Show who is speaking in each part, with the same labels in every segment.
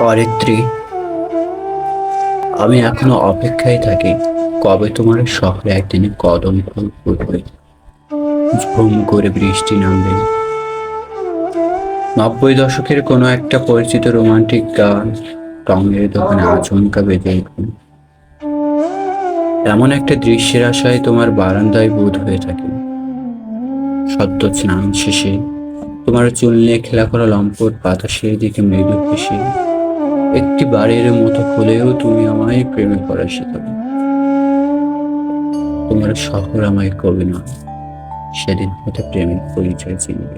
Speaker 1: অরিত্রী, আমি এখনো অপেক্ষায় থাকি কবে তোমার শহরে একদিনে কদম ফুল ফুটবে, ঝুম করে বৃষ্টি নামবে, 90 দশকের কোনো একটা পরিচিত রোমান্টিক গান টঙের দোকানে আচমকা বেজে উঠবে। এমন একটা দৃশ্যের আশায় তোমার বারান্দায় বোধ হয়ে থাকে। সদ্য স্নান শেষে তোমার চুল নিয়ে খেলা করা লম্পট বাতাসের দিকে মৃদু হেসে একটি বাড়ির মতো হলেও তুমি আমায় প্রেমে পড়া শেখাবে। তোমার শহর আমায় কবি নয়, সেদিন হয়তো প্রেমের পরিচয় চিনবে।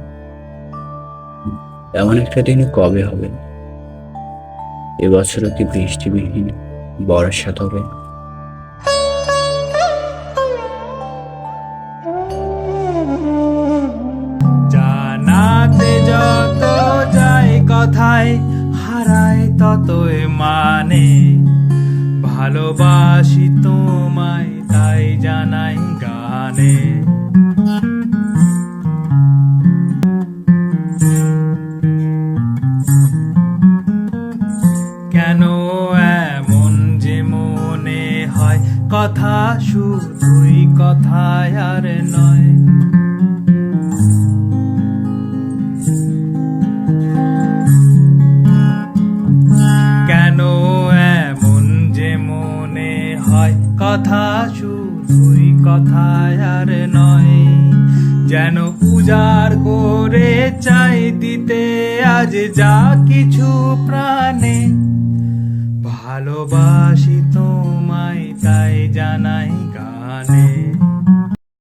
Speaker 1: এমন একটা দিন কবে হবে? এবছরও কি বৃষ্টিবিহীন বর্ষা তবে?
Speaker 2: জানাতে যত যায় কথায়, হারায় ততই মানে। ভালোবাসি তোমায় তাই জানাই গানে। কেন এমন যে মনে হয়, কথা শুধুই কথায় আর নয়। কেন এমন যে মনে হয়, কথা শুধুই কথায় আর নয়। যেন উজাড় করে চাই দিতে আজ যা কিছু প্রাণে। ভালোবাসি তোমায় তাই জানাই গানে।